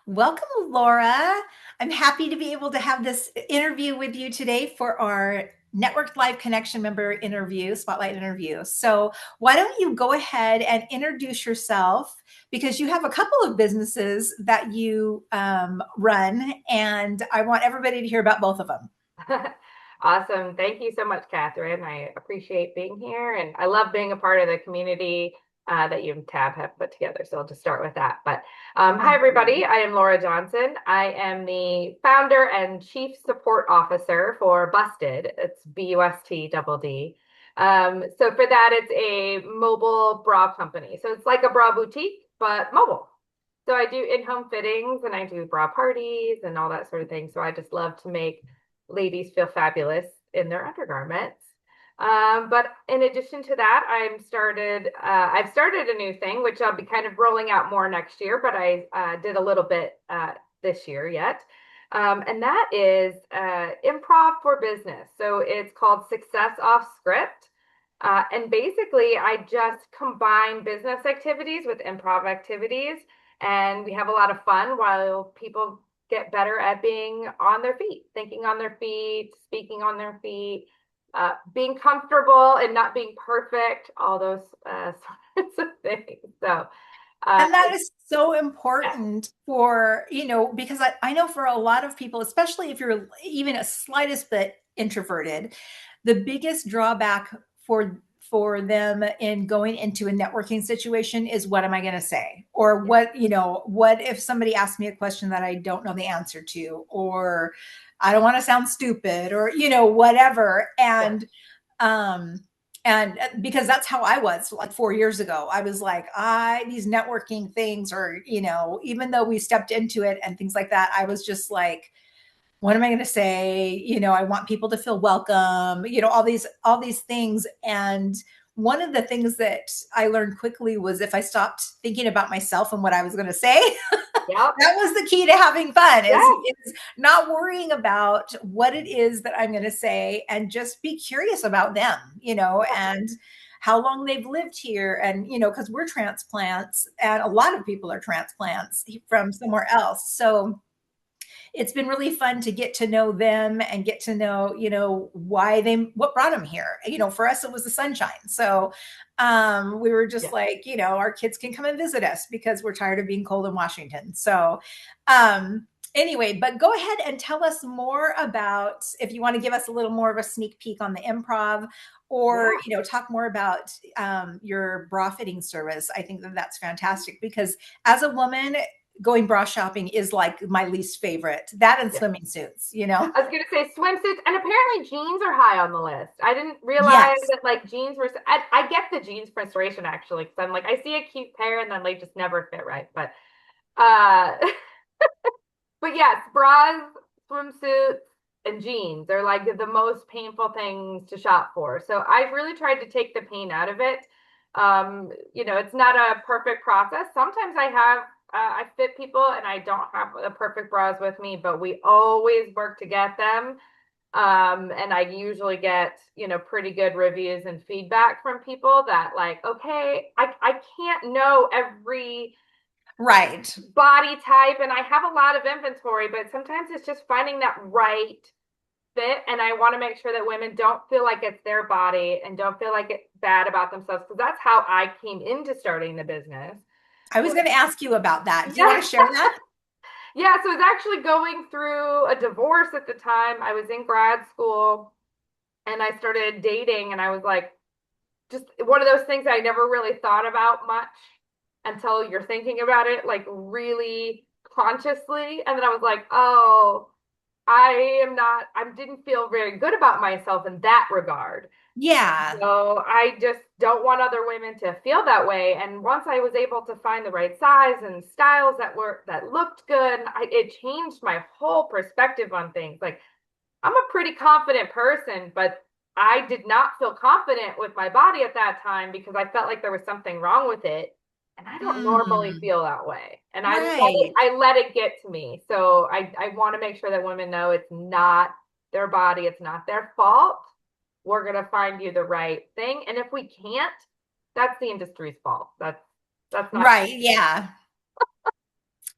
Welcome, Laura. I'm happy to be able to have this interview with you today for our Network Live Connection member interview, spotlight interview. So, why don't you go ahead and introduce yourself because you have a couple of businesses that you run, and I want everybody to hear about both of them. Awesome. Thank you so much, Catherine. I appreciate being here and I love being a part of the community that you and Tab have put together. So I'll just start with that. But hi, everybody. I am Laura Johnson. I am the founder and chief support officer for Busted. It's BUST. So for that, it's a mobile bra company. So it's like a bra boutique, but mobile. So I do in-home fittings and I do bra parties and all that sort of thing. So I just love to make ladies feel fabulous in their undergarments. But in addition to that, I've started a new thing, which I'll be kind of rolling out more next year, but I did a little bit this year yet. And that is improv for business. So it's called Success Off Script. And basically, I just combine business activities with improv activities. And we have a lot of fun while people get better at being on their feet, thinking on their feet, speaking on their feet, being comfortable and not being perfect, all those sorts of things. So, uh, And that is so yeah, important for, because I know for a lot of people, especially if you're even a slightest bit introverted, the biggest drawback for them in going into a networking situation is what am I going to say? Or yeah, what if somebody asks me a question that I don't know the answer to, or I don't want to sound stupid, or, whatever. yeah. And because that's how I was like 4 years ago. I was like, these networking things, or, even though we stepped into it and things like that, I was just like, what am I going to say? I want people to feel welcome, all these things. And one of the things that I learned quickly was if I stopped thinking about myself and what I was going to say, Yep. that was the key to having fun Yes. is not worrying about what it is that I'm going to say and just be curious about them, and how long they've lived here. And, because we're transplants and a lot of people are transplants from somewhere else. So it's been really fun to get to know them and get to know, what brought them here. For us, it was the sunshine. So we were just Yeah. like, our kids can come and visit us because we're tired of being cold in Washington. So, anyway, but go ahead and tell us more about if you want to give us a little more of a sneak peek on the improv or Yeah. talk more about your bra fitting service. I think that that's fantastic because as a woman, going bra shopping is like my least favorite. That and Yeah. swimming suits, I was going to say swimsuits, and apparently jeans are high on the list. I didn't realize Yes. that like jeans were. I get the jeans frustration actually, because I'm like I see a cute pair and then they just never fit right. Uh, but yes, bras, swimsuits, and jeans are like the most painful things to shop for. So I've really tried to take the pain out of it. It's not a perfect process. Sometimes I fit people and I don't have the perfect bras with me, but we always work to get them. And I usually get, pretty good reviews and feedback from people that like, okay, I can't know every Right. body type and I have a lot of inventory, but sometimes it's just finding that right fit. And I want to make sure that women don't feel like it's their body and don't feel like it's bad about themselves because that's how I came into starting the business. I was going to ask you about that. Do you want Yeah. to share that? Yeah. So I was actually going through a divorce at the time. I was in grad school and I started dating and I was like, just one of those things I never really thought about much until you're thinking about it, like really consciously. And then I was like, oh, I didn't feel very good about myself in that regard. Yeah. So I just don't want other women to feel that way. And once I was able to find the right size and styles that looked good, it changed my whole perspective on things. Like I'm a pretty confident person, but I did not feel confident with my body at that time because I felt like there was something wrong with it. And I don't normally Mm, feel that way. And right. I let it get to me. So I want to make sure that women know it's not their body, it's not their fault. We're gonna find you the right thing. And if we can't, that's the industry's fault. That's not Right. Yeah.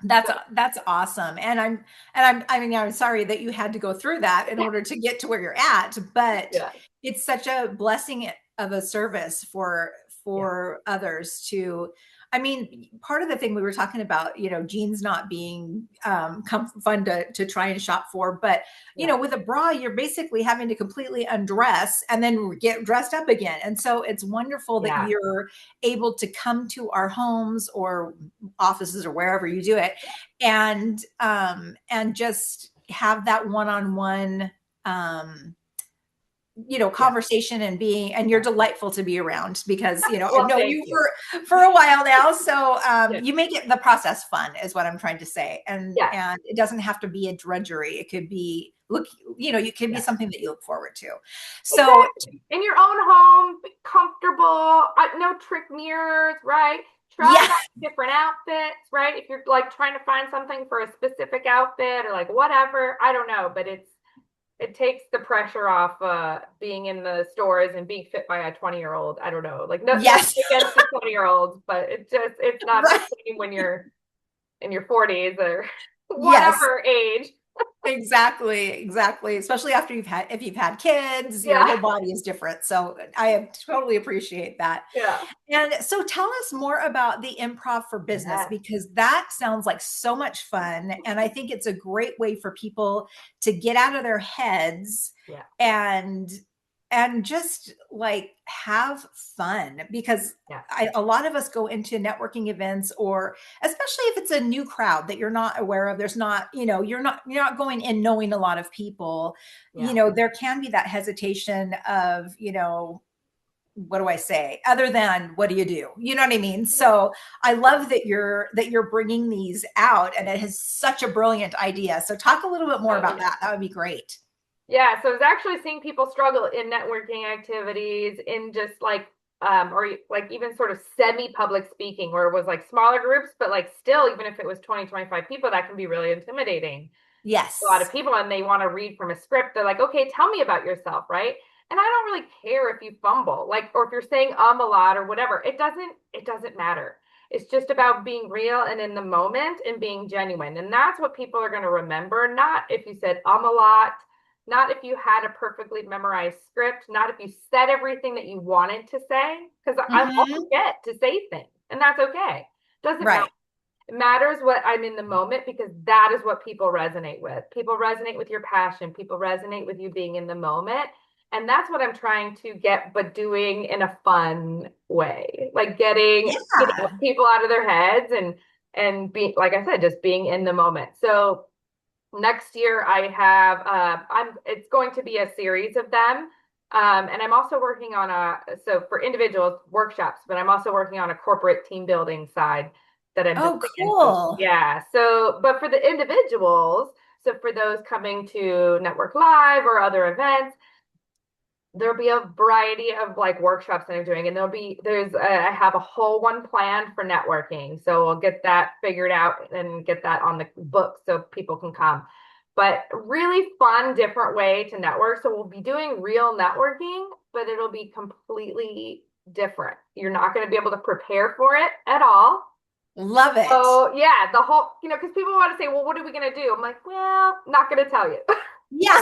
That's awesome. I mean, I'm sorry that you had to go through that in order to get to where you're at, but Yeah. it's such a blessing of a service Yeah. for others to, I mean, part of the thing we were talking about, jeans not being fun to try and shop for, but Yeah. with a bra, you're basically having to completely undress and then get dressed up again. And so it's wonderful that Yeah. you're able to come to our homes or offices or wherever you do it, and just have that one-on-one Yeah. conversation, and you're Yeah. delightful to be around because I've Well, known thank you you. for a while now, so Yeah. you make it the process fun is what I'm trying to say, and Yeah. it doesn't have to be a drudgery. It could be it can be Yeah. something that you look forward to. So Exactly. In your own home, be comfortable, no trick mirrors, right? Try yeah. out different outfits, right? If you're like trying to find something for a specific outfit or like whatever, I don't know, but it takes the pressure off being in the stores and being fit by a 20-year-old. I don't know. Like nothing Yes. against the 20-year-olds, but it's not the Right. same when you're in your 40s or Yes. whatever age. Exactly. Especially after if you've had kids, your Yeah. whole body is different. So I totally appreciate that. Yeah. And so tell us more about the improv for business, Yes. because that sounds like so much fun. And I think it's a great way for people to get out of their heads Yeah. and just like have fun, because Yeah. a lot of us go into networking events, or especially if it's a new crowd that you're not aware of, there's not, you're not going in knowing a lot of people, Yeah. there can be that hesitation of, what do I say other than what do you do? You know what I mean? So I love that you're bringing these out, and it has such a brilliant idea. So talk a little bit more Oh, about yeah. that. That would be great. Yeah, so I was actually seeing people struggle in networking activities, in just like, or like even sort of semi-public speaking, where it was like smaller groups, but like still, even if it was 20, 25 people, that can be really intimidating. A lot of Yes. people, and they want to read from a script. They're like, okay, tell me about yourself, right? And I don't really care if you fumble, like, or if you're saying a lot or whatever. It doesn't matter. It's just about being real and in the moment and being genuine. And that's what people are going to remember. Not if you said a lot, not if you had a perfectly memorized script, not if you said everything that you wanted to say, because I'll Hmm. forget to say things, and that's okay. Doesn't matter. Right. It matters what I'm in the moment, because that is what people resonate with. People resonate with your passion. People resonate with you being in the moment. And that's what I'm trying to get, but doing in a fun way, like getting, Yeah. people out of their heads and be, like I said, just being in the moment. So next year I have, it's going to be a series of them. And I'm also working on so for individuals workshops, but I'm also working on a corporate team building side that I'm Oh, building in. So cool. yeah. So, but for the individuals, so for those coming to Network Live or other events, there'll be a variety of like workshops that I'm doing, and I have a whole one planned for networking. So we'll get that figured out and get that on the book so people can come. But really fun, different way to network. So we'll be doing real networking, but it'll be completely different. You're not going to be able to prepare for it at all. Love it. So yeah, the whole, because people want to say, well, what are we going to do? I'm like, well, not going to tell you. Yeah.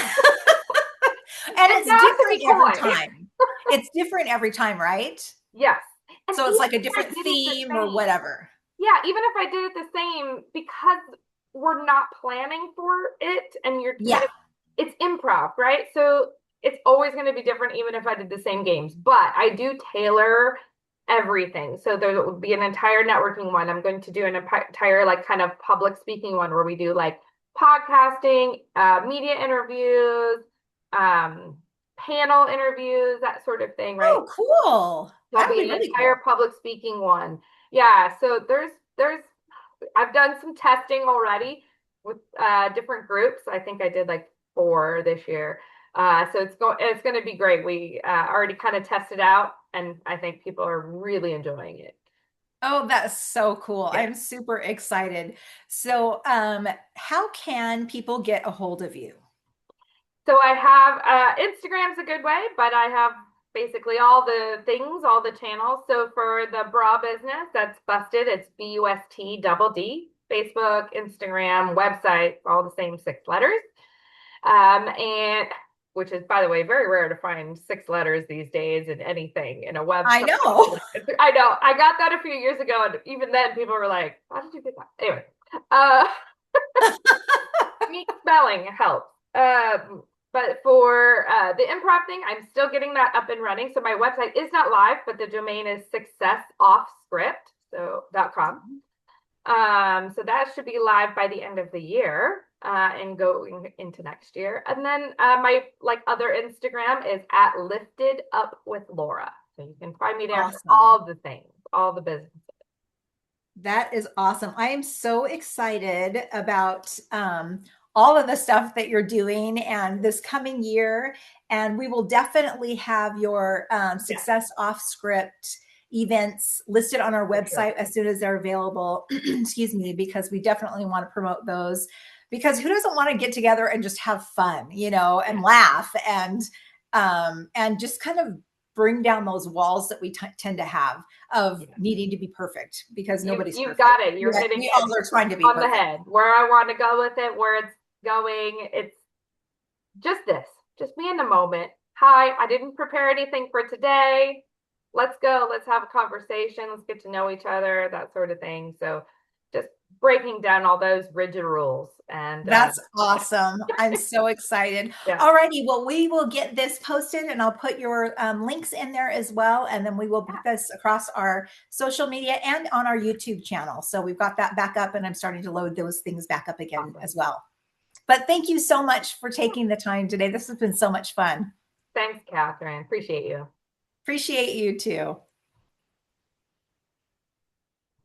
And And it's not to different be every coy. time. It's different every time, right? Yes. And So even it's like a if I different did it the theme or same, whatever. yeah, even if I did it the same, because we're not planning for it and you're kind Yeah. of, it's improv, right? So it's always going to be different, even if I did the same games. But I do tailor everything. So there would be an entire networking one. I'm going to do an entire, like, kind of public speaking one where we do like podcasting, media interviews, um, panel interviews, that sort of thing, right? Oh, cool. There'll That would be be an really entire cool. public speaking one. Yeah, so there's I've done some testing already with different groups. I think I did like 4 this year. So it's going to be great. We already kind of tested out, and I think people are really enjoying it. Oh, that's so cool. Yeah. I'm super excited. So, how can people get a hold of you? So I have Instagram's a good way, but I have basically all the things, all the channels. So for the bra business, that's Busted. It's BUST double D Facebook, Instagram, website, all the same 6 letters. And which is, by the way, very rare to find 6 letters these days in anything in a I website. know. I know. I got that a few years ago, and even then, people were like, "How did you get that?" Anyway, uh, me spelling helps. But for the improv thing, I'm still getting that up and running. So my website is not live, but the domain is successoffscript.com. So that should be live by the end of the year and going into next year. And then my other Instagram is at Lifted Up with Laura. So you can find me there for Awesome. all the things, all the business. That is awesome. I am so excited about all of the stuff that you're doing and this coming year. And we will definitely have your Success Off Script events listed on our website as soon as they're available. Excuse me, because we definitely want to promote those. Because who doesn't want to get together and just have fun, and laugh and just kind of bring down those walls that we tend to have of needing to be perfect, because nobody's You've perfect. got it. You're hitting we all are trying to be on perfect. the head. Where I want to go with it, where it's going, it's just this. Just be in the moment. Hi, I didn't prepare anything for today. Let's go. Let's have a conversation. Let's get to know each other, that sort of thing. So just breaking down all those rigid rules. And that's awesome. I'm so excited. Yeah. Alrighty, well, we will get this posted and I'll put your links in there as well. And then we will put this across our social media and on our YouTube channel. So we've got that back up and I'm starting to load those things back up again as well. But thank you so much for taking the time today. This has been so much fun. Thanks, Catherine. Appreciate you. Appreciate you too.